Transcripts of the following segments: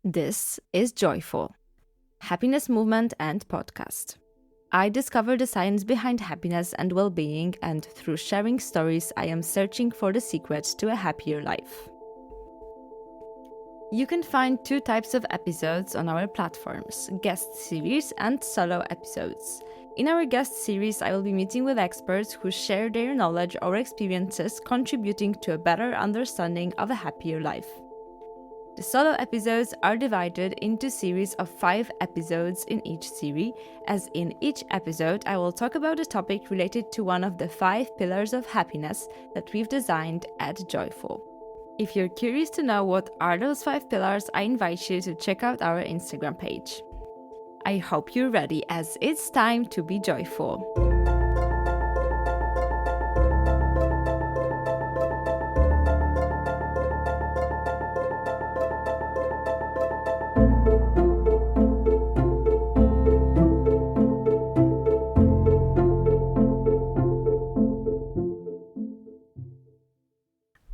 This is Joyful, Happiness Movement and Podcast. I discover the science behind happiness and well-being, and through sharing stories, I am searching for the secrets to a happier life. You can find two types of episodes on our platforms, guest series and solo episodes. In our guest series, I will be meeting with experts who share their knowledge or experiences, contributing to a better understanding of a happier life. The solo episodes are divided into series of 5 episodes in each series, as in each episode I will talk about a topic related to one of the 5 pillars of happiness that we've designed at Joyful. If you're curious to know what are those 5 pillars, I invite you to check out our Instagram page. I hope you're ready, as it's time to be joyful.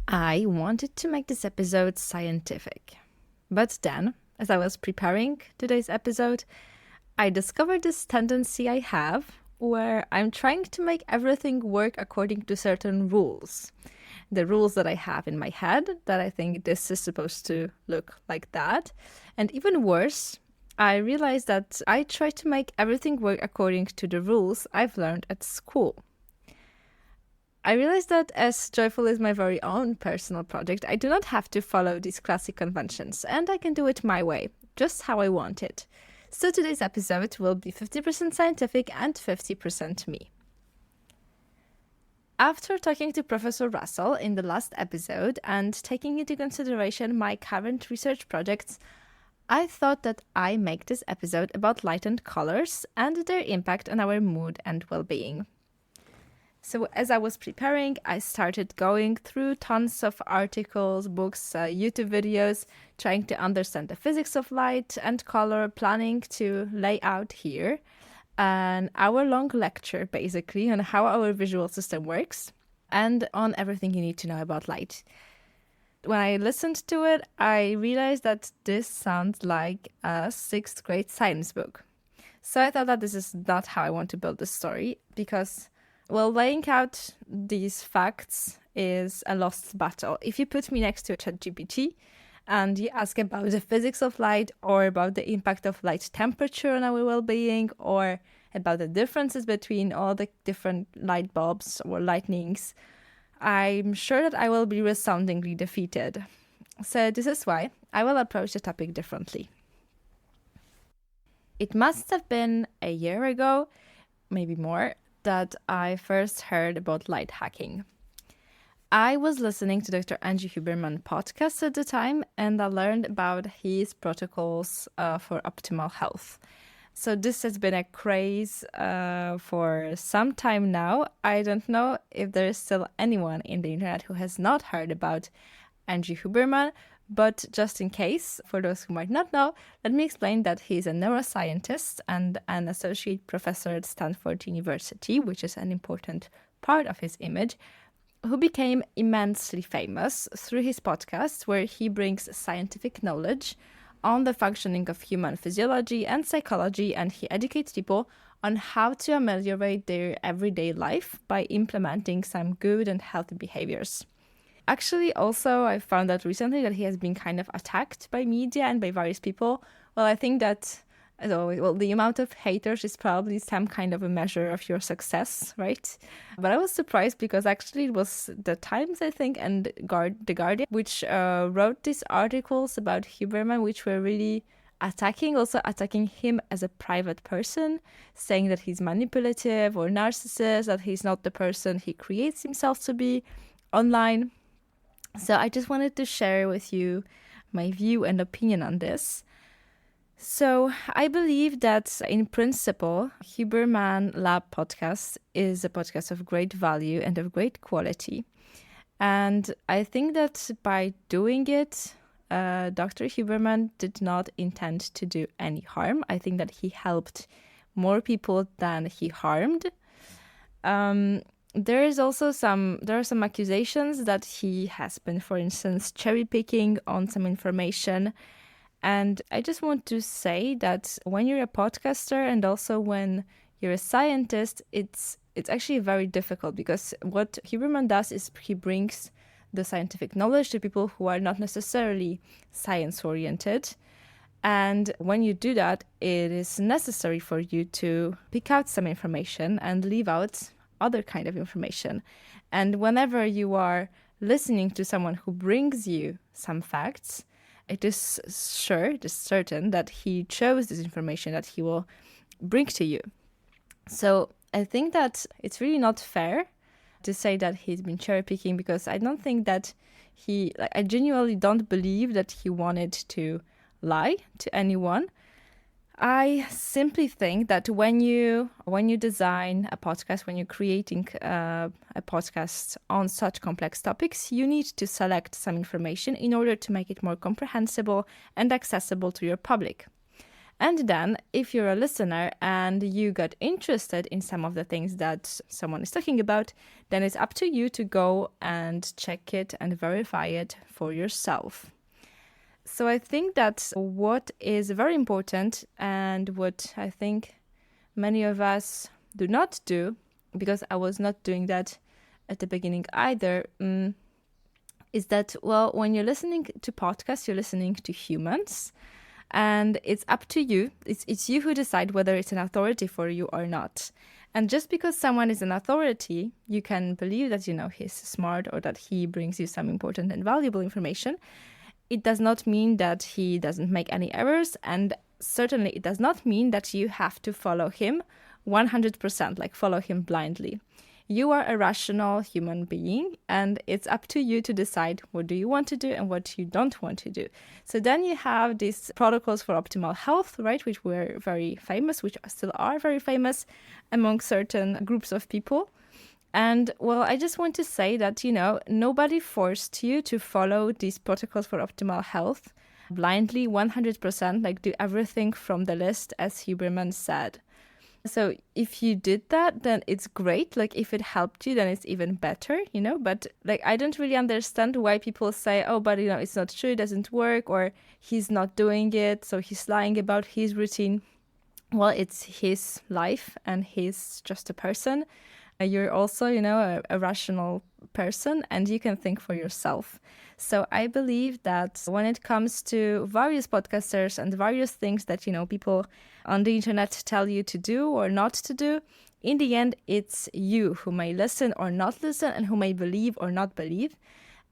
I wanted to make this episode scientific. But then, as I was preparing today's episode, I discovered this tendency I have where I'm trying to make everything work according to certain rules. The rules that I have in my head, that I think this is supposed to look like that. And even worse, I realized that I try to make everything work according to the rules I've learned at school. I realized that as Joyful is my very own personal project, I do not have to follow these classic conventions, and I can do it my way, just how I want it. So today's episode will be 50% scientific and 50% me. After talking to Professor Russell in the last episode and taking into consideration my current research projects, I thought that I make this episode about light and colors and their impact on our mood and well-being. So as I was preparing, I started going through tons of articles, books, YouTube videos, trying to understand the physics of light and color, planning to lay out here an hour-long lecture, basically, on how our visual system works and on everything you need to know about light. When I listened to it, I realized that this sounds like a 6th grade science book. So I thought that this is not how I want to build this story, because laying out these facts is a lost battle. If you put me next to ChatGPT and you ask about the physics of light or about the impact of light temperature on our well-being or about the differences between all the different light bulbs or lightnings, I'm sure that I will be resoundingly defeated. So this is why I will approach the topic differently. It must have been a year ago, maybe more, that I first heard about light hacking. I was listening to Dr. Andrew Huberman podcast at the time, and I learned about his protocols for optimal health. So this has been a craze for some time now. I don't know if there is still anyone in the internet who has not heard about Andrew Huberman, but just in case, for those who might not know, let me explain that he's a neuroscientist and an associate professor at Stanford University, which is an important part of his image, who became immensely famous through his podcast, where he brings scientific knowledge on the functioning of human physiology and psychology, and he educates people on how to ameliorate their everyday life by implementing some good and healthy behaviors. Actually, also, I found out recently that he has been kind of attacked by media and by various people. Well, I think that, as always, the amount of haters is probably some kind of a measure of your success, right? But I was surprised because actually it was the Times, I think, and The Guardian, which wrote these articles about Huberman, which were really attacking him as a private person, saying that he's manipulative or narcissist, that he's not the person he creates himself to be online. So I just wanted to share with you my view and opinion on this. So I believe that in principle, Huberman Lab podcast is a podcast of great value and of great quality. And I think that by doing it, Dr. Huberman did not intend to do any harm. I think that he helped more people than he harmed. There are some accusations that he has been, for instance, cherry picking on some information And I just want to say that when you're a podcaster and also when you're a scientist, it's actually very difficult, because what Huberman does is he brings the scientific knowledge to people who are not necessarily science-oriented. And when you do that, it is necessary for you to pick out some information and leave out other kind of information. And whenever you are listening to someone who brings you some facts, it is certain that he chose this information that he will bring to you. So I think that it's really not fair to say that he's been cherry picking, because I don't think that I genuinely don't believe that he wanted to lie to anyone. I simply think that when you design a podcast, when you're creating a podcast on such complex topics, you need to select some information in order to make it more comprehensible and accessible to your public. And then, if you're a listener and you got interested in some of the things that someone is talking about, then it's up to you to go and check it and verify it for yourself. So I think that what is very important, and what I think many of us do not do, because I was not doing that at the beginning either, is that, well, when you're listening to podcasts, you're listening to humans. And it's up to you. It's you who decide whether it's an authority for you or not. And just because someone is an authority, you can believe that, he's smart or that he brings you some important and valuable information. It does not mean that he doesn't make any errors. And certainly it does not mean that you have to follow him 100%, like follow him blindly. You are a rational human being, and it's up to you to decide what do you want to do and what you don't want to do. So then you have these protocols for optimal health, right, which were very famous, which still are very famous among certain groups of people. And, well, I just want to say that, nobody forced you to follow these protocols for optimal health blindly 100%, like do everything from the list, as Huberman said. So if you did that, then it's great. Like, if it helped you, then it's even better, But, like, I don't really understand why people say, oh, but, it's not true, it doesn't work, or he's not doing it, so he's lying about his routine. Well, it's his life, and he's just a person. You're also, a rational person, and you can think for yourself. So I believe that when it comes to various podcasters and various things that, people on the internet tell you to do or not to do, in the end, it's you who may listen or not listen, and who may believe or not believe.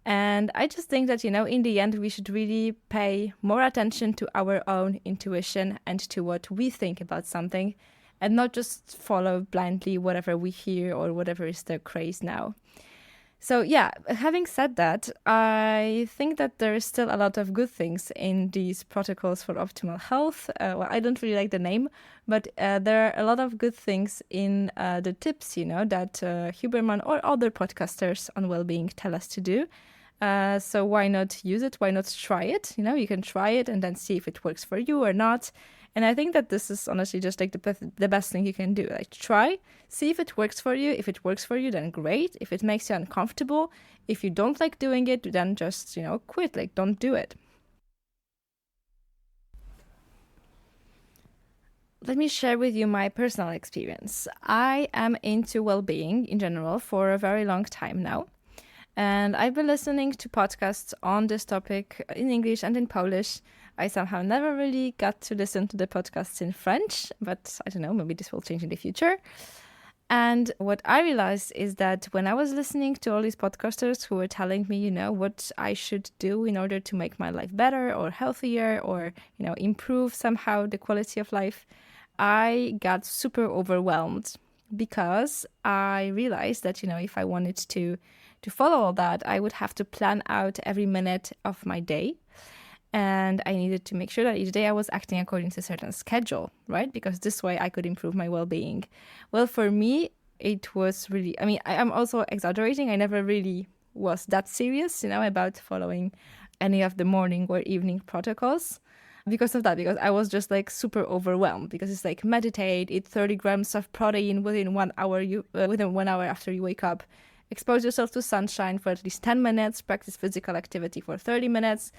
And I just think that, in the end, we should really pay more attention to our own intuition and to what we think about something, and not just follow blindly whatever we hear or whatever is the craze now. So yeah, having said that, I think that there is still a lot of good things in these protocols for optimal health. Well, I don't really like the name, but there are a lot of good things in the tips, that Huberman or other podcasters on well-being tell us to do. So why not use it? Why not try it? You can try it and then see if it works for you or not. And I think that this is honestly just like the best thing you can do. Like, try, see if it works for you. If it works for you, then great. If it makes you uncomfortable, if you don't like doing it, then just, quit. Like, don't do it. Let me share with you my personal experience. I am into well-being in general for a very long time now. And I've been listening to podcasts on this topic in English and in Polish. I somehow never really got to listen to the podcasts in French, but I don't know, maybe this will change in the future. And what I realized is that when I was listening to all these podcasters who were telling me, what I should do in order to make my life better or healthier or, improve somehow the quality of life, I got super overwhelmed, because I realized that, if I wanted to follow all that, I would have to plan out every minute of my day. And I needed to make sure that each day I was acting according to a certain schedule, right? Because this way I could improve my well-being. Well, for me, it was really, I'm also exaggerating. I never really was that serious, about following any of the morning or evening protocols because of that, because I was just like super overwhelmed, because it's like meditate, eat 30 grams of protein within 1 hour, within 1 hour after you wake up, expose yourself to sunshine for at least 10 minutes, practice physical activity for 30 minutes,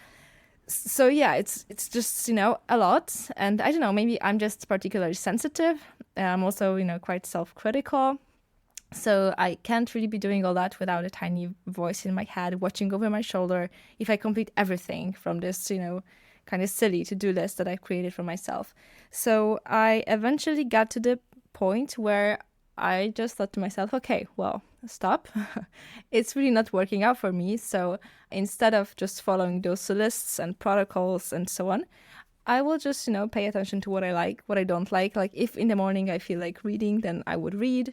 So yeah, it's just, a lot. And I don't know, maybe I'm just particularly sensitive. I'm also, quite self-critical. So I can't really be doing all that without a tiny voice in my head watching over my shoulder if I complete everything from this, kind of silly to-do list that I've created for myself. So I eventually got to the point where I just thought to myself, okay, well, stop. It's really not working out for me. So instead of just following those lists and protocols and so on, I will just, pay attention to what I like, what I don't like. Like if in the morning I feel like reading, then I would read.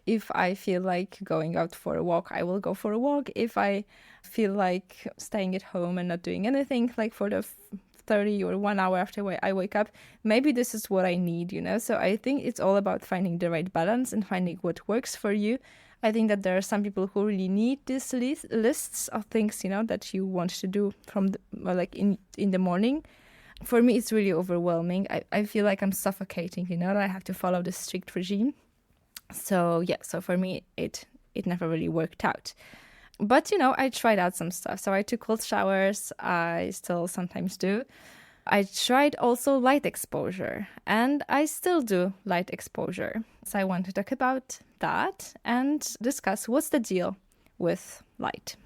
If I feel like going out for a walk, I will go for a walk. If I feel like staying at home and not doing anything, like for the 30 or 1 hour after I wake up, maybe this is what I need, So I think it's all about finding the right balance and finding what works for you. I think that there are some people who really need these lists of things, that you want to do from like in the morning. For me, it's really overwhelming. I feel like I'm suffocating, that I have to follow this strict regime. So yeah, so for me, it never really worked out. But, I tried out some stuff. So I took cold showers. I still sometimes do. I tried also light exposure, and I still do light exposure. So I want to talk about that and discuss what's the deal with light.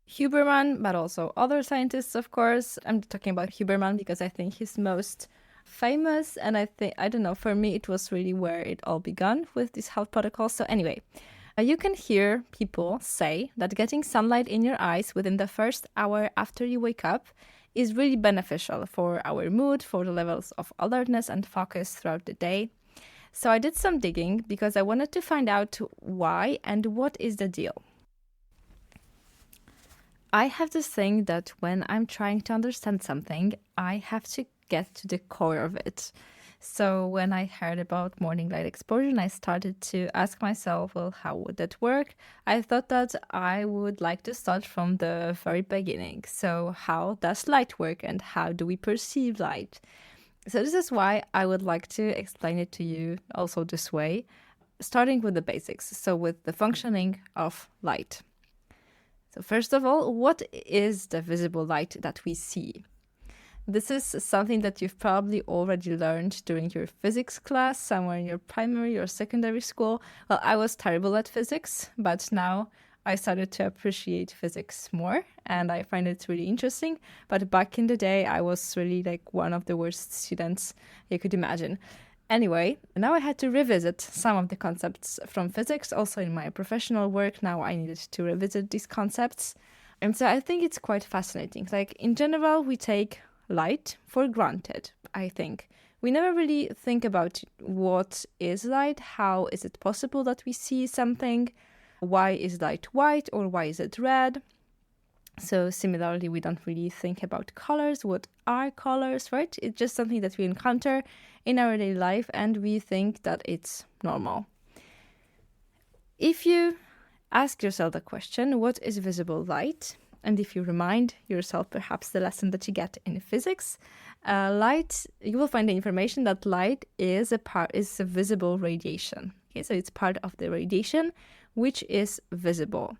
Huberman, but also other scientists, of course. I'm talking about Huberman because I think he's most famous, and I don't know, for me it was really where it all began with these health protocols. So anyway, you can hear people say that getting sunlight in your eyes within the first hour after you wake up is really beneficial for our mood, for the levels of alertness and focus throughout the day. So I did some digging because I wanted to find out why and what is the deal. I have this thing that when I'm trying to understand something, I have to get to the core of it. So when I heard about morning light exposure, I started to ask myself, well, how would that work? I thought that I would like to start from the very beginning. So how does light work and how do we perceive light? So this is why I would like to explain it to you also this way, starting with the basics. So with the functioning of light. So first of all, what is the visible light that we see? This is something that you've probably already learned during your physics class, somewhere in your primary or secondary school. Well, I was terrible at physics, but now I started to appreciate physics more, and I find it really interesting. But back in the day, I was really like one of the worst students you could imagine. Anyway, now I had to revisit some of the concepts from physics. Also in my professional work, now I needed to revisit these concepts. And so I think it's quite fascinating. Like in general, we take light for granted, I think. We never really think about what is light, how is it possible that we see something, why is light white or why is it red? So similarly, we don't really think about colors. What are colors, right? It's just something that we encounter in our daily life and we think that it's normal. If you ask yourself the question, what is visible light? And if you remind yourself perhaps the lesson that you get in physics, light, you will find the information that light is a visible radiation. Okay, so it's part of the radiation which is visible.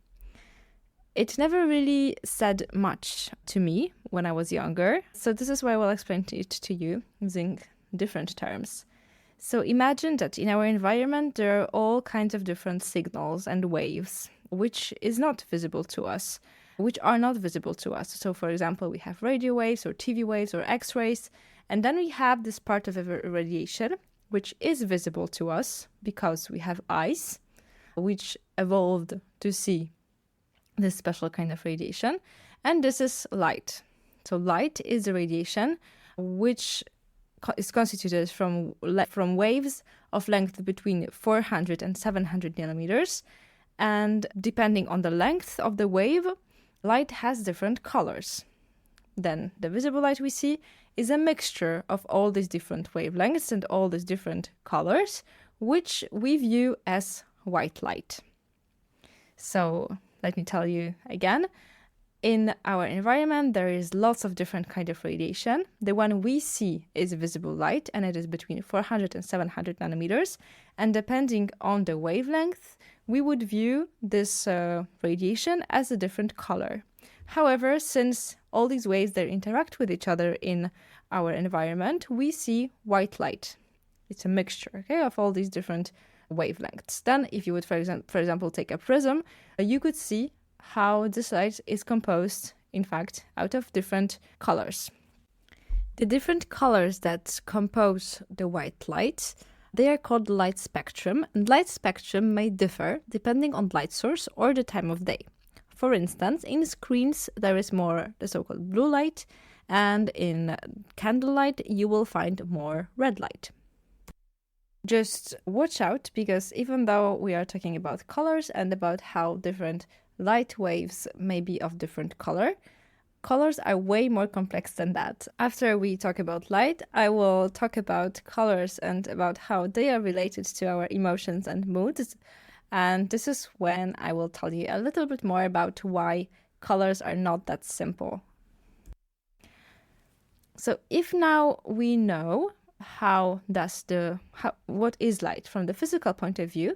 It never really said much to me when I was younger, so this is why I will explain it to you using different terms. So imagine that in our environment there are all kinds of different signals and waves, which is not visible to us, which are not visible to us. So for example, we have radio waves or TV waves or X-rays, and then we have this part of radiation, which is visible to us because we have eyes, which evolved to see this special kind of radiation, and this is light. So light is a radiation which is constituted from waves of length between 400 and 700 nanometers, and depending on the length of the wave, light has different colors. Then the visible light we see is a mixture of all these different wavelengths and all these different colors, which we view as white light. So let me tell you again, in our environment, there is lots of different kind of radiation. The one we see is visible light, and it is between 400 and 700 nanometers. And depending on the wavelength, we would view this radiation as a different color. However, since all these ways they interact with each other in our environment, we see white light. It's a mixture, okay, of all these different wavelengths. Then, if you would, for example, take a prism, you could see how this light is composed, in fact, out of different colors. The different colors that compose the white light, they are called light spectrum, and light spectrum may differ depending on light source or the time of day. For instance, in screens, there is more the so-called blue light, and in candlelight, you will find more red light. Just watch out, because even though we are talking about colors and about how different light waves may be of different colors are way more complex than that. After we talk about light, I will talk about colors and about how they are related to our emotions and moods. And this is when I will tell you a little bit more about why colors are not that simple. So if now we know what is light from the physical point of view,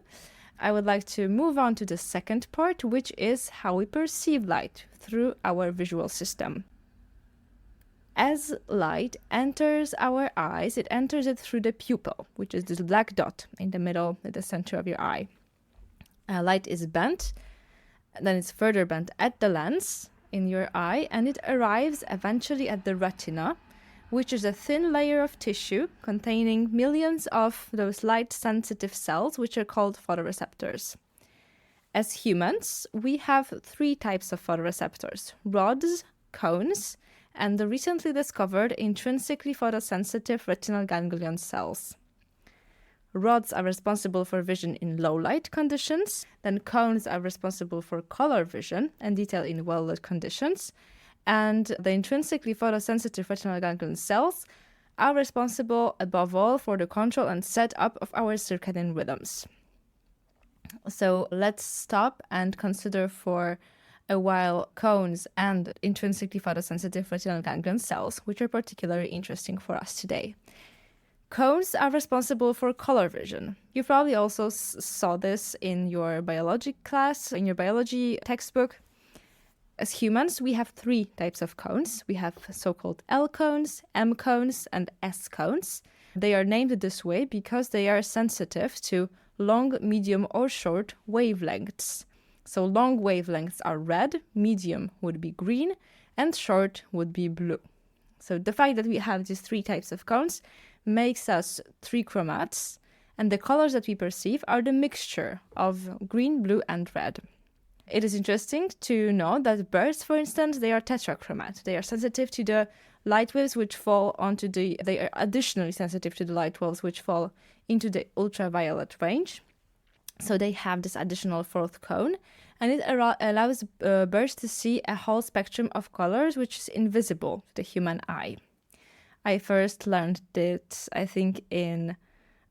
I would like to move on to the second part, which is how we perceive light through our visual system. As light enters our eyes, it enters it through the pupil, which is this black dot in the middle, at the center of your eye. Light is bent, then it's further bent at the lens in your eye, and it arrives eventually at the retina, which is a thin layer of tissue containing millions of those light-sensitive cells, which are called photoreceptors. As humans, we have 3 types of photoreceptors: rods, cones, and the recently discovered intrinsically photosensitive retinal ganglion cells. Rods are responsible for vision in low light conditions, then cones are responsible for color vision and detail in well-lit conditions, and the intrinsically photosensitive retinal ganglion cells are responsible above all for the control and setup of our circadian rhythms. So let's stop and consider for a while cones and intrinsically photosensitive retinal ganglion cells, which are particularly interesting for us today. Cones are responsible for color vision. You probably also saw this in your biology class, in your biology textbook. As humans, we have 3 types of cones. We have so-called L cones, M cones, and S cones. They are named this way because they are sensitive to long, medium, or short wavelengths. So long wavelengths are red, medium would be green, and short would be blue. So the fact that we have these 3 types of cones makes us 3 chromats, and the colors that we perceive are the mixture of green, blue, and red. It is interesting to know that birds, for instance, they are tetrachromat. They are sensitive to the light waves which fall they are additionally sensitive to the light waves which fall into the ultraviolet range. So they have this additional 4th cone, and it allows birds to see a whole spectrum of colors which is invisible to the human eye. I first learned it, I think, in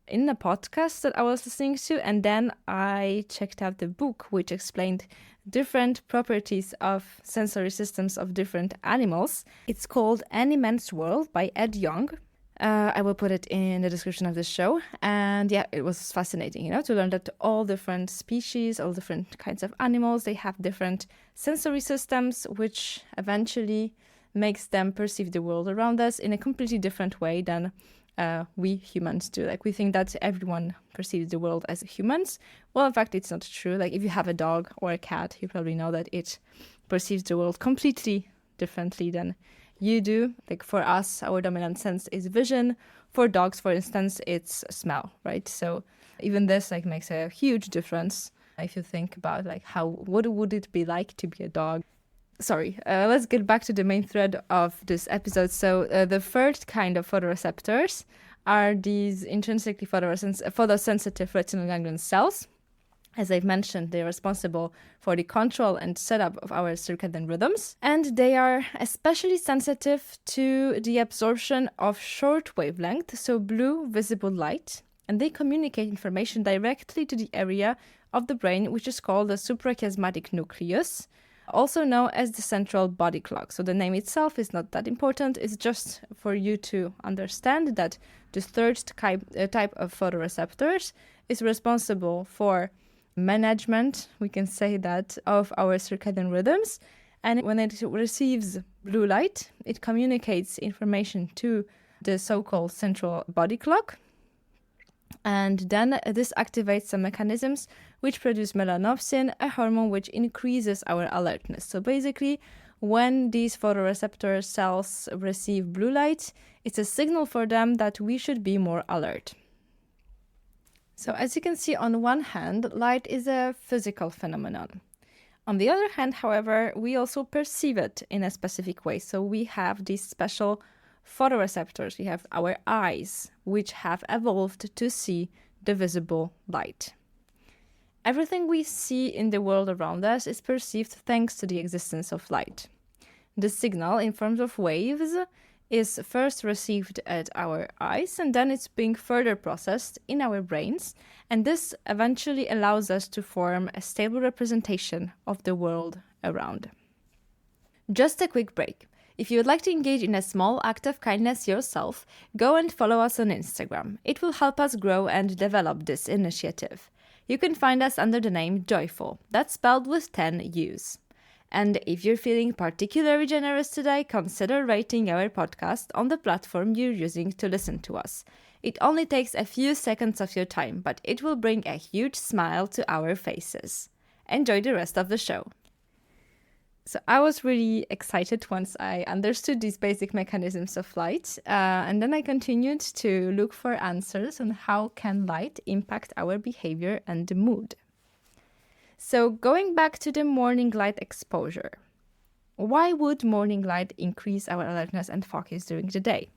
a podcast that I was listening to, and then I checked out the book which explained different properties of sensory systems of different animals. It's called Animal's World by Ed Yong. I will put it in the description of the show. And yeah, it was fascinating, to learn that all different species, all different kinds of animals, they have different sensory systems, which eventually makes them perceive the world around us in a completely different way than we humans do. Like, we think that everyone perceives the world as humans. Well, in fact, it's not true. Like, if you have a dog or a cat, you probably know that it perceives the world completely differently than you do. Like, for us, our dominant sense is vision. For dogs, for instance, it's smell, right? So even this makes a huge difference if you think about what would it be like to be a dog. Sorry, let's get back to the main thread of this episode. So the third kind of photoreceptors are these intrinsically photosensitive retinal ganglion cells. As I've mentioned, they're responsible for the control and setup of our circadian rhythms, and they are especially sensitive to the absorption of short wavelength, so blue visible light, and they communicate information directly to the area of the brain, which is called the suprachiasmatic nucleus, also known as the central body clock. So the name itself is not that important. It's just for you to understand that this third type of photoreceptors is responsible for management, we can say that, of our circadian rhythms, And when it receives blue light, it communicates information to the so-called central body clock. And then this activates some mechanisms which produce melanopsin, a hormone which increases our alertness. So basically, when these photoreceptor cells receive blue light, it's a signal for them that we should be more alert. So as you can see, on one hand, light is a physical phenomenon. On the other hand, however, we also perceive it in a specific way. So we have these special photoreceptors, we have our eyes, which have evolved to see the visible light. Everything we see in the world around us is perceived thanks to the existence of light. The signal in forms of waves is first received at our eyes, and then it's being further processed in our brains, and this eventually allows us to form a stable representation of the world around. Just a quick break. If you would like to engage in a small act of kindness yourself, go and follow us on Instagram. It will help us grow and develop this initiative. You can find us under the name Joyful, that's spelled with 10 U's. And if you're feeling particularly generous today, consider rating our podcast on the platform you're using to listen to us. It only takes a few seconds of your time, but it will bring a huge smile to our faces. Enjoy the rest of the show. So I was really excited once I understood these basic mechanisms of light, and then I continued to look for answers on how can light impact our behavior and the mood. So going back to the morning light exposure, why would morning light increase our alertness and focus during the day?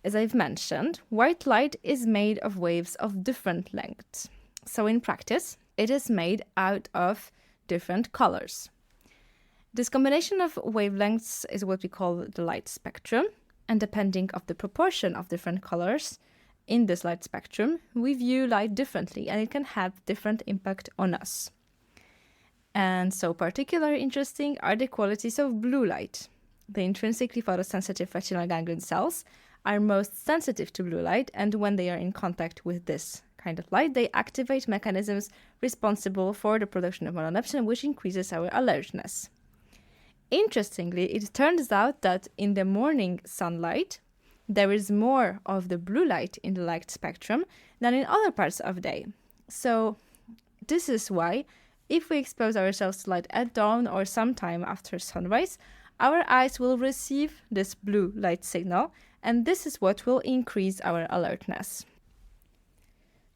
As I've mentioned, white light is made of waves of different lengths. So in practice, it is made out of different colors. This combination of wavelengths is what we call the light spectrum, and depending on the proportion of different colors in this light spectrum, we view light differently, and it can have different impact on us. And so particularly interesting are the qualities of blue light. The intrinsically photosensitive retinal ganglion cells are most sensitive to blue light, and when they are in contact with this kind of light, they activate mechanisms responsible for the production of melanopsin, which increases our alertness. Interestingly, it turns out that in the morning sunlight, there is more of the blue light in the light spectrum than in other parts of the day. So this is why, if we expose ourselves to light at dawn or sometime after sunrise, our eyes will receive this blue light signal, and this is what will increase our alertness.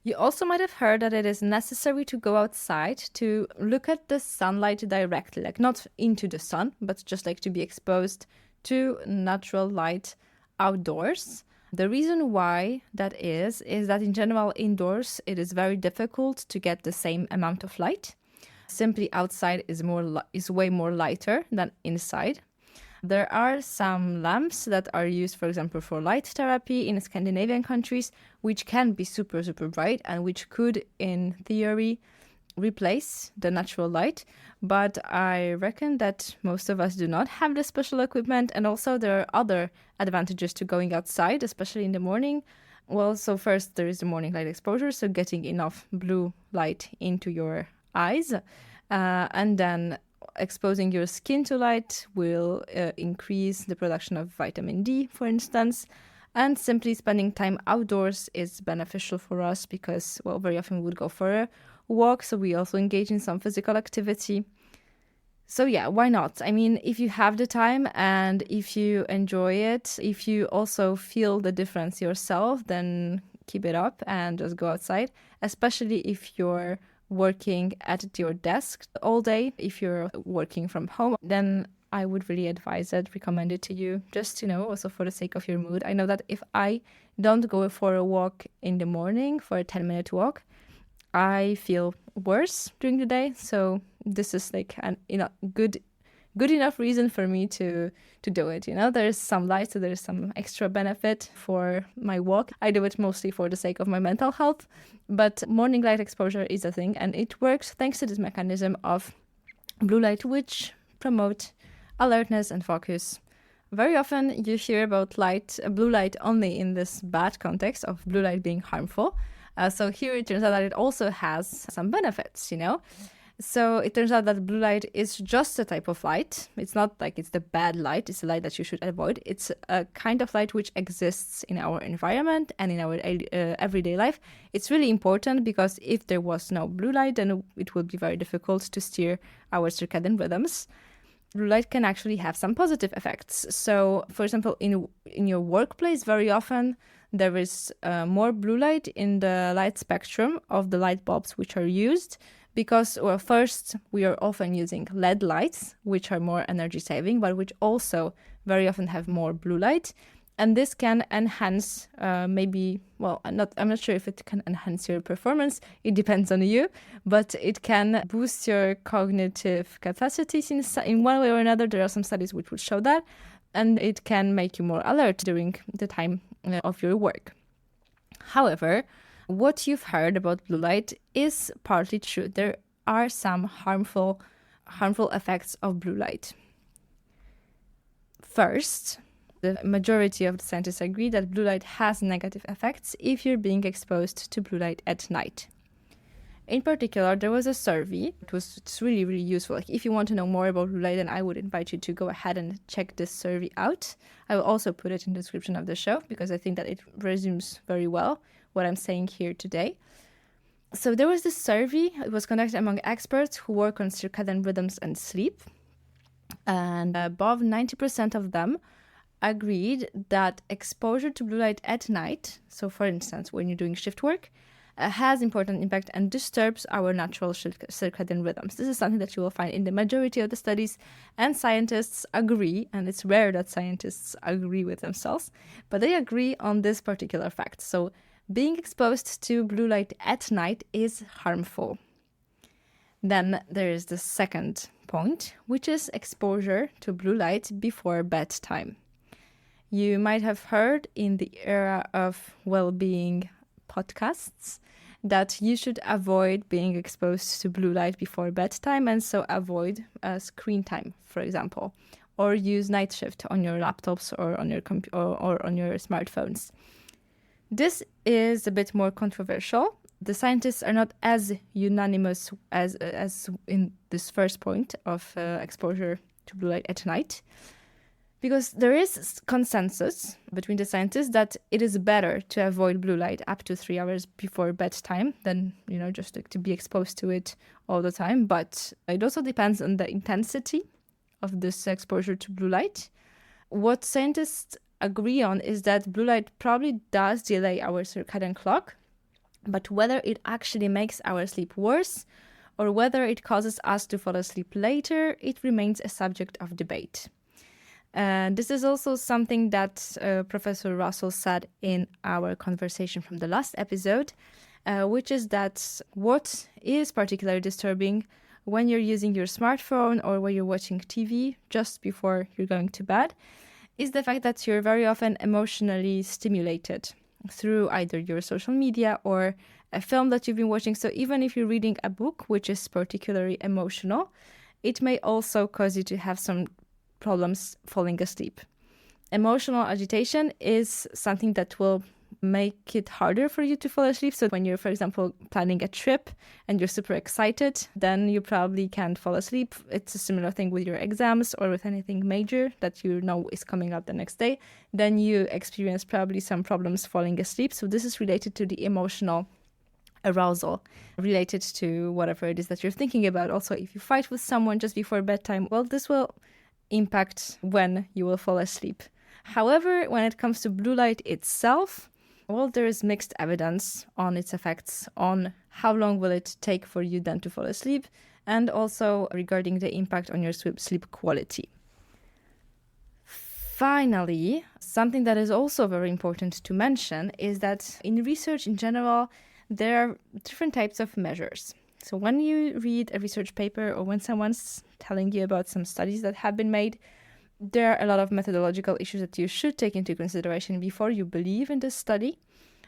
You also might have heard that it is necessary to go outside to look at the sunlight directly, like not into the sun, but just like to be exposed to natural light outdoors. The reason why that is that in general indoors it is very difficult to get the same amount of light. Simply outside is way more lighter than inside. There are some lamps that are used, for example, for light therapy in Scandinavian countries, which can be super, super bright and which could, in theory, replace the natural light. But I reckon that most of us do not have this special equipment. And also there are other advantages to going outside, especially in the morning. Well, so first there is the morning light exposure, so getting enough blue light into your eyes. And then exposing your skin to light will increase the production of vitamin D, for instance. And simply spending time outdoors is beneficial for us because, well, very often we would go for a walk, so we also engage in some physical activity. So yeah, why not? I mean, if you have the time and if you enjoy it, if you also feel the difference yourself, then keep it up and just go outside, especially if you're working at your desk all day. If you're working from home, then I would really advise it, recommend it to you, just, also for the sake of your mood. I know that if I don't go for a walk in the morning, for a 10-minute walk, I feel worse during the day. So this is like an good enough reason for me to do it. There's some light, so there's some extra benefit for my walk. I do it mostly for the sake of my mental health, but morning light exposure is a thing, and it works thanks to this mechanism of blue light, which promote alertness and focus. Very often you hear about blue light only in this bad context of blue light being harmful. So here it turns out that it also has some benefits, So it turns out that blue light is just a type of light. It's not like it's the bad light. It's a light that you should avoid. It's a kind of light which exists in our environment and in our everyday life. It's really important because if there was no blue light, then it would be very difficult to steer our circadian rhythms. Blue light can actually have some positive effects. So, for example, in your workplace, very often there is more blue light in the light spectrum of the light bulbs which are used because, well, first, we are often using LED lights, which are more energy saving, but which also very often have more blue light. And this can enhance I'm not sure if it can enhance your performance. It depends on you, but it can boost your cognitive capacities in one way or another. There are some studies which would show that, and it can make you more alert during the time of your work. However, what you've heard about blue light is partly true. There are some harmful effects of blue light. First, the majority of the scientists agree that blue light has negative effects if you're being exposed to blue light at night. In particular, there was a survey. It's really, really useful. Like, if you want to know more about blue light, then I would invite you to go ahead and check this survey out. I will also put it in the description of the show because I think that it resumes very well what I'm saying here today. So there was this survey. It was conducted among experts who work on circadian rhythms and sleep. And above 90% of them agreed that exposure to blue light at night, so for instance, when you're doing shift work, has important impact and disturbs our natural circadian rhythms. This is something that you will find in the majority of the studies, and scientists agree, and it's rare that scientists agree with themselves, but they agree on this particular fact. So being exposed to blue light at night is harmful. Then there is the second point, which is exposure to blue light before bedtime. You might have heard in the era of well-being podcasts that you should avoid being exposed to blue light before bedtime, and so avoid screen time, for example, or use night shift on your laptops or on your or on your smartphones. This is a bit more controversial. The scientists are not as unanimous as in this first point of exposure to blue light at night, because there is consensus between the scientists that it is better to avoid blue light up to 3 hours before bedtime than, just to be exposed to it all the time. But it also depends on the intensity of this exposure to blue light. What scientists agree on is that blue light probably does delay our circadian clock, but whether it actually makes our sleep worse or whether it causes us to fall asleep later, it remains a subject of debate. And this is also something that Professor Russell said in our conversation from the last episode, which is that what is particularly disturbing when you're using your smartphone or when you're watching TV just before you're going to bed is the fact that you're very often emotionally stimulated through either your social media or a film that you've been watching. So even if you're reading a book which is particularly emotional, it may also cause you to have some problems falling asleep. Emotional agitation is something that will make it harder for you to fall asleep. So when you're, for example, planning a trip and you're super excited, then you probably can't fall asleep. It's a similar thing with your exams or with anything major that you know is coming up the next day. Then you experience probably some problems falling asleep. So this is related to the emotional arousal related to whatever it is that you're thinking about. Also, if you fight with someone just before bedtime, well, this will impact when you will fall asleep. However, when it comes to blue light itself, well, there is mixed evidence on its effects, on how long will it take for you then to fall asleep, and also regarding the impact on your sleep quality. Finally, something that is also very important to mention is that in research in general, there are different types of measures. So when you read a research paper or when someone's telling you about some studies that have been made, there are a lot of methodological issues that you should take into consideration before you believe in this study.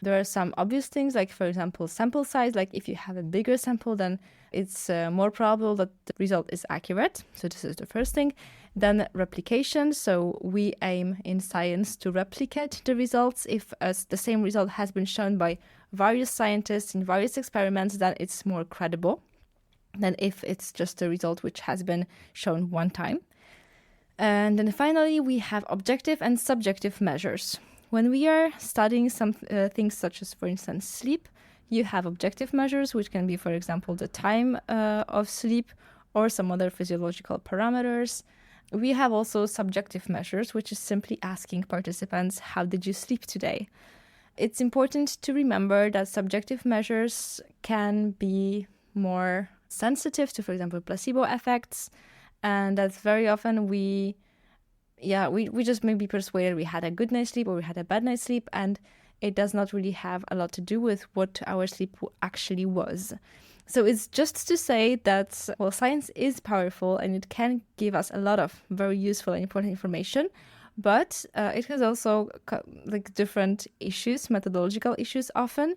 There are some obvious things, like, for example, sample size. Like, if you have a bigger sample, then it's more probable that the result is accurate. So this is the first thing. Then replication. So we aim in science to replicate the results. If the same result has been shown by various scientists in various experiments, then it's more credible. than if it's just a result which has been shown one time. And then finally, we have objective and subjective measures. When we are studying some things such as, for instance, sleep, you have objective measures, which can be, for example, the time of sleep or some other physiological parameters. We have also subjective measures, which is simply asking participants, how did you sleep today? It's important to remember that subjective measures can be more sensitive to, for example, placebo effects, and that very often we just may be persuaded we had a good night's sleep or we had a bad night's sleep, and it does not really have a lot to do with what our sleep actually was. So it's just to say that, well, science is powerful and it can give us a lot of very useful and important information, but it has also different issues, methodological issues often.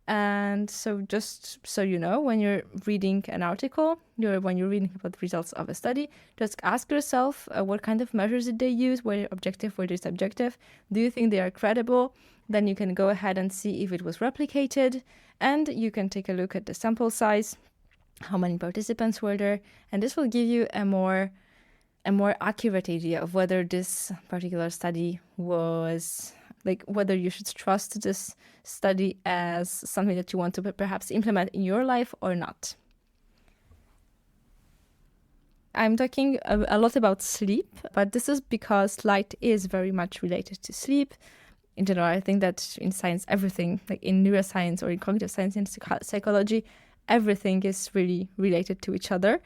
And so just so you know, when you're reading an article, when you're reading about the results of a study, just ask yourself what kind of measures did they use, were they objective, were they subjective, do you think they are credible? Then you can go ahead and see if it was replicated, and you can take a look at the sample size, how many participants were there, and this will give you a more accurate idea of whether this particular study was, whether you should trust this study as something that you want to perhaps implement in your life or not. I'm talking a lot about sleep, but this is because light is very much related to sleep. In general, I think that in science, everything, like in neuroscience or in cognitive science and psychology, everything is really related to each other.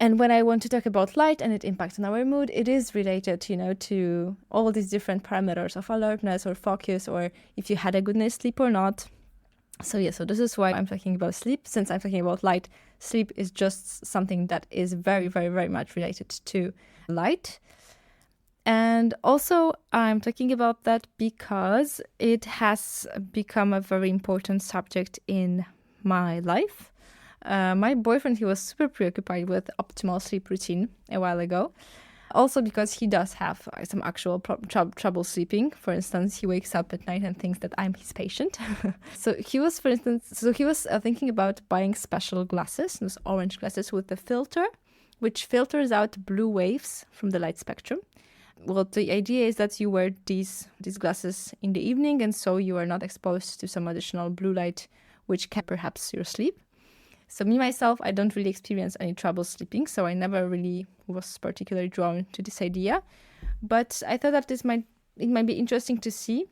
And when I want to talk about light and its impact on our mood, it is related, to all these different parameters of alertness or focus, or if you had a good night's sleep or not. So this is why I'm talking about sleep. Since I'm talking about light, sleep is just something that is very, very, very much related to light. And also, I'm talking about that because it has become a very important subject in my life. My boyfriend, he was super preoccupied with optimal sleep routine a while ago. Also because he does have some actual trouble sleeping. For instance, he wakes up at night and thinks that I'm his patient. So he was thinking about buying special glasses, those orange glasses with a filter, which filters out blue waves from the light spectrum. Well, the idea is that you wear these glasses in the evening, and so you are not exposed to some additional blue light, which can perhaps your sleep. So me, myself, I don't really experience any trouble sleeping, so I never really was particularly drawn to this idea. But I thought that it might be interesting to see,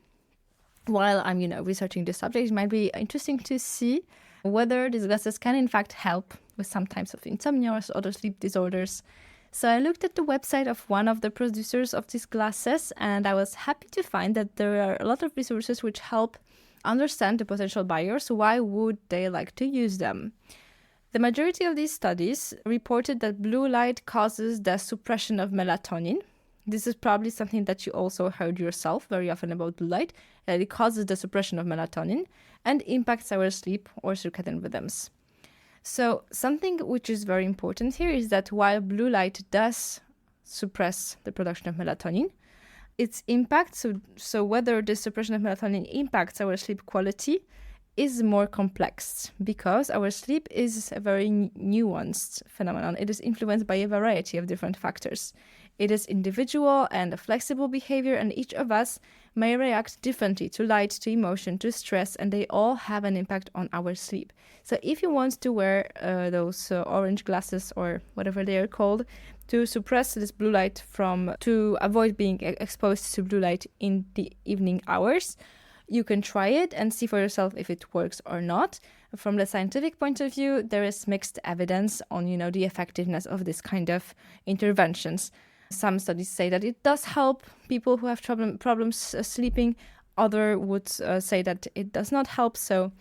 while I'm, researching this subject, it might be interesting to see whether these glasses can in fact help with some types of insomnia or other sleep disorders. So I looked at the website of one of the producers of these glasses, and I was happy to find that there are a lot of resources which help understand the potential buyers. Why would they like to use them? The majority of these studies reported that blue light causes the suppression of melatonin. This is probably something that you also heard yourself very often about blue light, that it causes the suppression of melatonin and impacts our sleep or circadian rhythms. So something which is very important here is that while blue light does suppress the production of melatonin, its impact, so whether the suppression of melatonin impacts our sleep quality, is more complex, because our sleep is a very nuanced phenomenon. It is influenced by a variety of different factors. It is individual and a flexible behavior, and each of us may react differently to light, to emotion, to stress, and they all have an impact on our sleep. So if you want to wear those orange glasses or whatever they are called to suppress this blue light to avoid being exposed to blue light in the evening hours, you can try it and see for yourself if it works or not. From the scientific point of view, there is mixed evidence on, the effectiveness of this kind of interventions. Some studies say that it does help people who have problems sleeping. Other would say that it does not help. So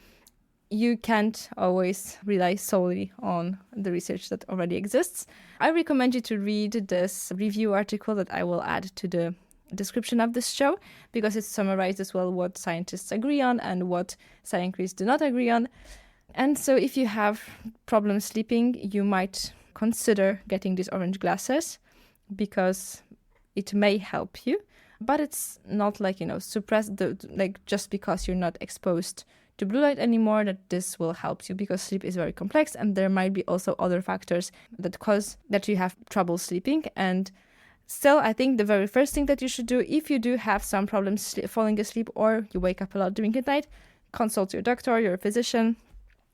you can't always rely solely on the research that already exists. I recommend you to read this review article that I will add to the description of this show, because it summarizes well what scientists agree on and what scientists do not agree on. And so if you have problems sleeping, you might consider getting these orange glasses, because it may help you, but it's not suppress just because you're not exposed to blue light anymore, that this will help you, because sleep is very complex and there might be also other factors that cause that you have trouble sleeping. And still, I think the very first thing that you should do, if you do have some problems falling asleep or you wake up a lot during the night, consult your doctor, your physician,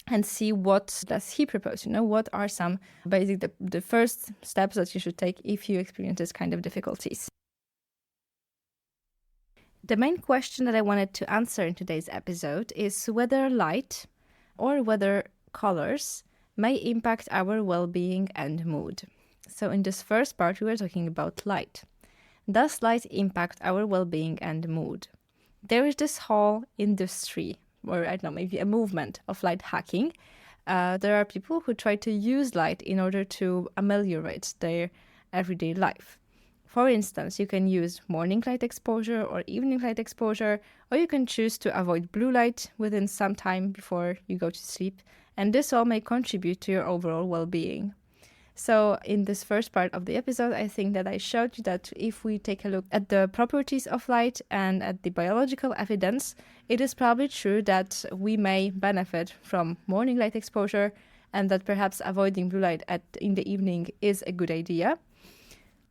and see what does he propose. What are some basic, the first steps that you should take if you experience this kind of difficulties. The main question that I wanted to answer in today's episode is whether light or whether colors may impact our well-being and mood. So in this first part, we were talking about light. Does light impact our well-being and mood? There is this whole industry, or I don't know, maybe a movement of light hacking. There are people who try to use light in order to ameliorate their everyday life. For instance, you can use morning light exposure or evening light exposure, or you can choose to avoid blue light within some time before you go to sleep, and this all may contribute to your overall well-being. So in this first part of the episode, I think that I showed you that if we take a look at the properties of light and at the biological evidence, it is probably true that we may benefit from morning light exposure and that perhaps avoiding blue light in the evening is a good idea.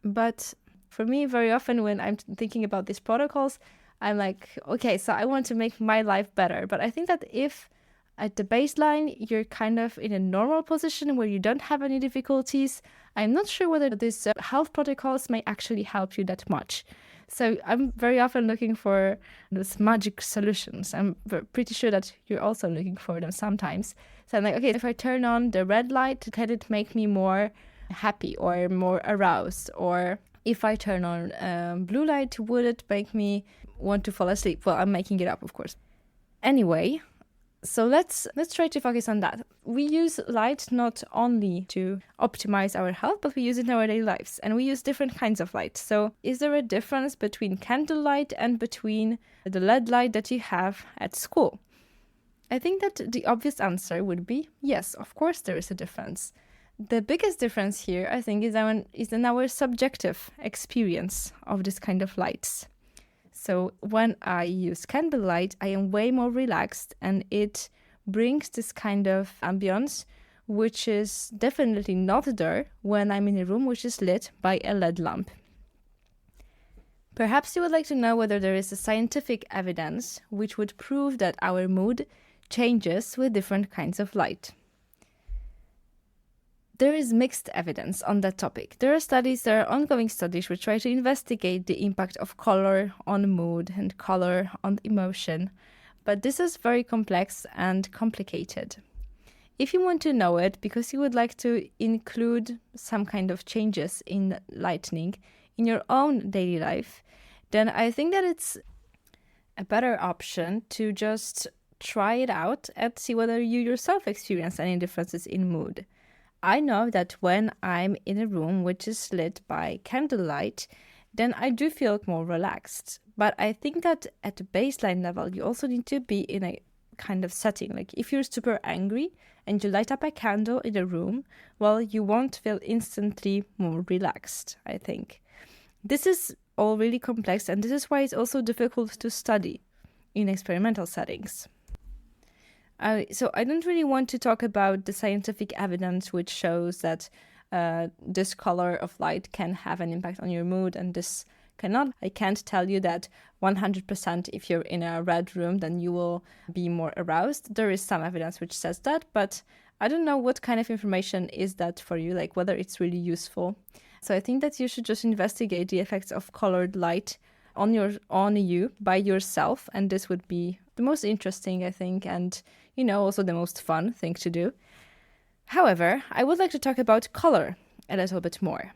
But for me, very often when I'm thinking about these protocols, I'm like, okay, so I want to make my life better. But I think that if at the baseline, you're kind of in a normal position where you don't have any difficulties, I'm not sure whether these health protocols may actually help you that much. So I'm very often looking for those magic solutions. I'm pretty sure that you're also looking for them sometimes. So I'm like, okay, if I turn on the red light, can it make me more happy or more aroused? Or if I turn on blue light, would it make me want to fall asleep? Well, I'm making it up, of course. Anyway, so let's try to focus on that. We use light not only to optimize our health, but we use it in our daily lives, and we use different kinds of light. So is there a difference between candlelight and between the LED light that you have at school? I think that the obvious answer would be yes, of course there is a difference. The biggest difference here, I think, is in our subjective experience of this kind of lights. So when I use candlelight, I am way more relaxed, and it brings this kind of ambience, which is definitely not there when I'm in a room which is lit by a LED lamp. Perhaps you would like to know whether there is a scientific evidence which would prove that our mood changes with different kinds of light. There is mixed evidence on that topic. There are ongoing studies which try to investigate the impact of color on mood and color on emotion, but this is very complex and complicated. If you want to know it because you would like to include some kind of changes in lighting in your own daily life, then I think that it's a better option to just try it out and see whether you yourself experience any differences in mood. I know that when I'm in a room which is lit by candlelight, then I do feel more relaxed. But I think that at the baseline level, you also need to be in a kind of setting. Like if you're super angry and you light up a candle in a room, well, you won't feel instantly more relaxed, I think. This is all really complex, and this is why it's also difficult to study in experimental settings. So I don't really want to talk about the scientific evidence which shows that this color of light can have an impact on your mood and this cannot. I can't tell you that 100% if you're in a red room then you will be more aroused. There is some evidence which says that, but I don't know what kind of information is that for you, like whether it's really useful. So I think that you should just investigate the effects of colored light on you by yourself, and this would be the most interesting, I think, and also the most fun thing to do. However, I would like to talk about color a little bit more.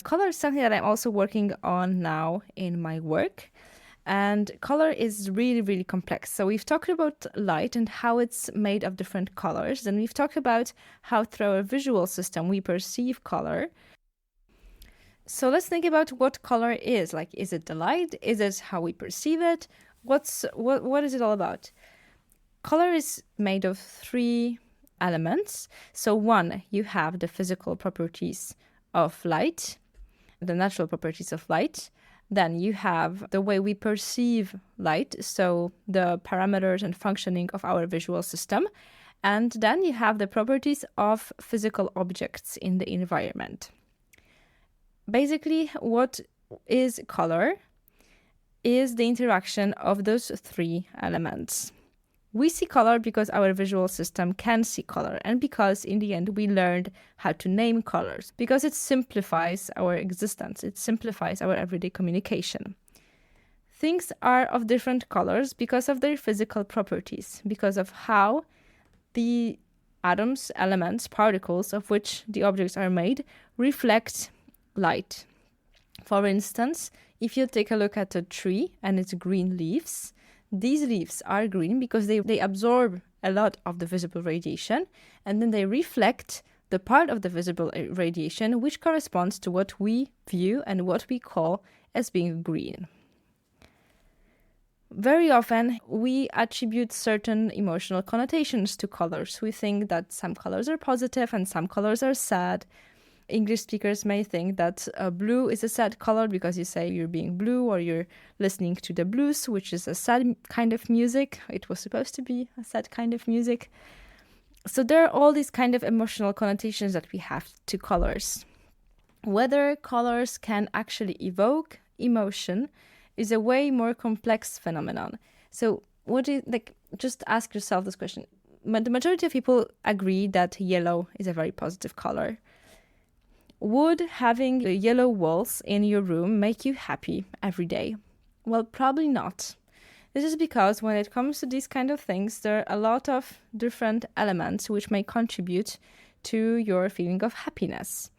Color is something that I'm also working on now in my work, and color is really, really complex. So we've talked about light and how it's made of different colors, and we've talked about how through our visual system we perceive color. So let's think about what color is. Like, is it the light? Is it how we perceive it? What is it all about? Color is made of 3 elements. So 1, you have the physical properties of light, the natural properties of light. Then you have the way we perceive light, so the parameters and functioning of our visual system. And then you have the properties of physical objects in the environment. Basically, what is color is the interaction of those three elements. We see color because our visual system can see color, and because in the end we learned how to name colors, because it simplifies our existence, it simplifies our everyday communication. Things are of different colors because of their physical properties, because of how the atoms, elements, particles of which the objects are made reflect light. For instance, if you take a look at a tree and its green leaves, these leaves are green because they absorb a lot of the visible radiation, and then they reflect the part of the visible radiation which corresponds to what we view and what we call as being green. Very often, we attribute certain emotional connotations to colors. We think that some colors are positive and some colors are sad. English speakers may think that blue is a sad color because you say you're being blue, or you're listening to the blues, which is a sad kind of music. It was supposed to be a sad kind of music. So there are all these kind of emotional connotations that we have to colors. Whether colors can actually evoke emotion is a way more complex phenomenon. So just ask yourself this question. The majority of people agree that yellow is a very positive color. Would having yellow walls in your room make you happy every day? Well, probably not. This is because when it comes to these kind of things, there are a lot of different elements which may contribute to your feeling of happiness.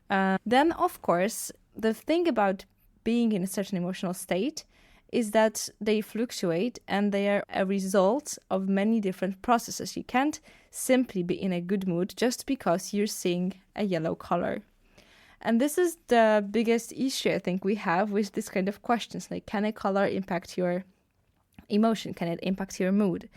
Then, of course, the thing about being in a certain emotional state is that they fluctuate and they are a result of many different processes. You can't simply be in a good mood just because you're seeing a yellow color. And this is the biggest issue I think we have with this kind of questions, like, can a color impact your emotion? Can it impact your mood?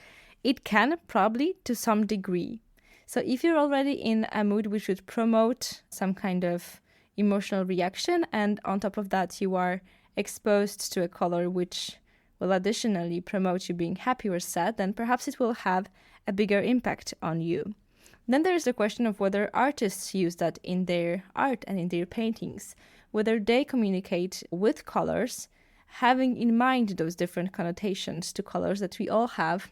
It can, probably, to some degree. So if you're already in a mood which would promote some kind of emotional reaction, and on top of that you are exposed to a color which will additionally promote you being happy or sad, then perhaps it will have a bigger impact on you. Then there is the question of whether artists use that in their art and in their paintings, whether they communicate with colors, having in mind those different connotations to colors that we all have.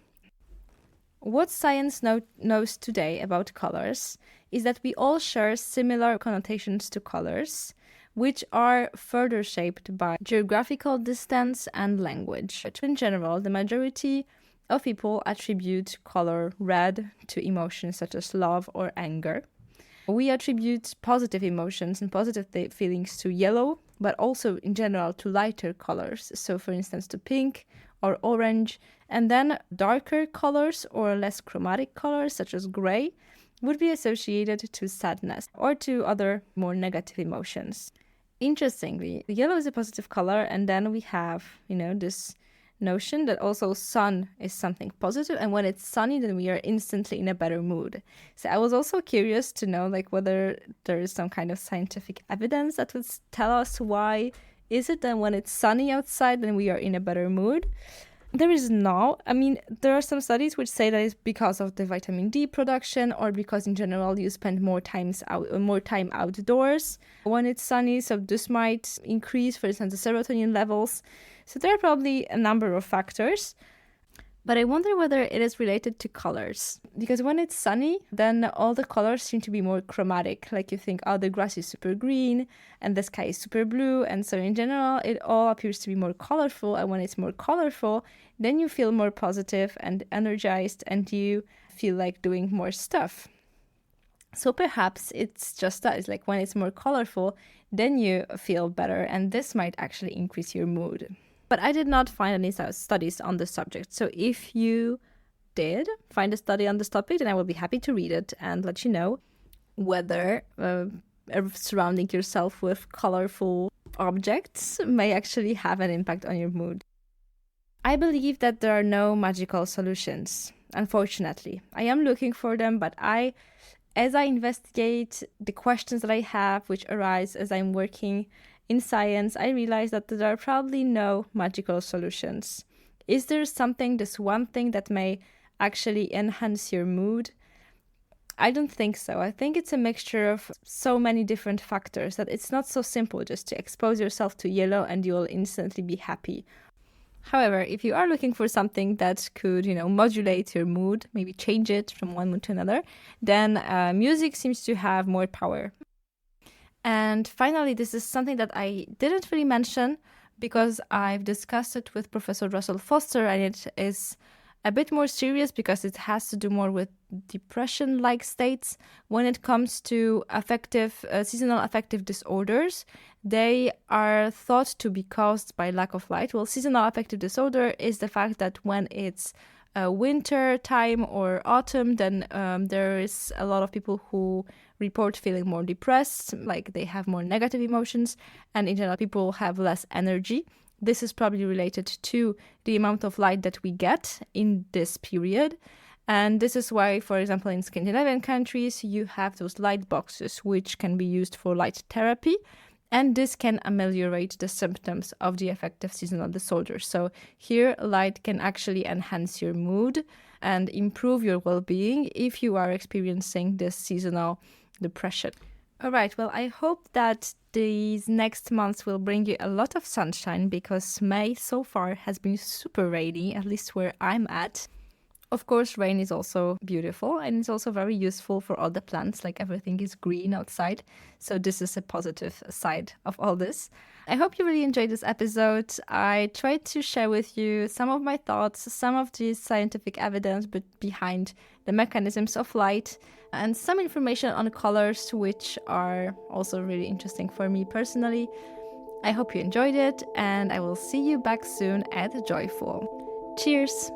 What science knows today about colors is that we all share similar connotations to colors, which are further shaped by geographical distance and language. In general, the majority of people attribute color red to emotions such as love or anger. We attribute positive emotions and positive feelings to yellow, but also in general to lighter colors. So for instance, to pink or orange, and then darker colors or less chromatic colors such as gray would be associated to sadness or to other more negative emotions. Interestingly, yellow is a positive color, and then we have, this notion that also sun is something positive, and when it's sunny then we are instantly in a better mood. So I was also curious to know whether there is some kind of scientific evidence that would tell us why is it that when it's sunny outside then we are in a better mood. There is no, there are some studies which say that it's because of the vitamin D production, or because in general you spend more time outdoors when it's sunny, so this might increase, for instance, the serotonin levels. So there are probably a number of factors, but I wonder whether it is related to colors. Because when it's sunny, then all the colors seem to be more chromatic. Like you think, the grass is super green and the sky is super blue. And so in general, it all appears to be more colorful. And when it's more colorful, then you feel more positive and energized, and you feel like doing more stuff. So perhaps it's just that. It's like when it's more colorful, then you feel better, and this might actually increase your mood. But I did not find any studies on the subject. So if you did find a study on this topic, then I will be happy to read it and let you know whether surrounding yourself with colorful objects may actually have an impact on your mood. I believe that there are no magical solutions, unfortunately. I am looking for them, but as I investigate the questions that I have, which arise as I'm working in science, I realized that there are probably no magical solutions. Is there something, this one thing that may actually enhance your mood? I don't think so. I think it's a mixture of so many different factors that it's not so simple just to expose yourself to yellow and you'll instantly be happy. However, if you are looking for something that could, modulate your mood, maybe change it from one mood to another, then music seems to have more power. And finally, this is something that I didn't really mention because I've discussed it with Professor Russell Foster, and it is a bit more serious because it has to do more with depression-like states. When it comes to seasonal affective disorders, they are thought to be caused by lack of light. Well, seasonal affective disorder is the fact that when it's winter time or autumn, then there is a lot of people who report feeling more depressed, like they have more negative emotions, and in general, people have less energy. This is probably related to the amount of light that we get in this period. And this is why, for example, in Scandinavian countries, you have those light boxes, which can be used for light therapy. And this can ameliorate the symptoms of the affective seasonal disorder. So here, light can actually enhance your mood and improve your well-being if you are experiencing this seasonal depression. All right, well, I hope that these next months will bring you a lot of sunshine because May so far has been super rainy, at least where I'm at. Of course, rain is also beautiful and it's also very useful for all the plants, like everything is green outside. So this is a positive side of all this. I hope you really enjoyed this episode. I tried to share with you some of my thoughts, some of the scientific evidence behind the mechanisms of light, and some information on colors, which are also really interesting for me personally. I hope you enjoyed it, and I will see you back soon at Joyful. Cheers!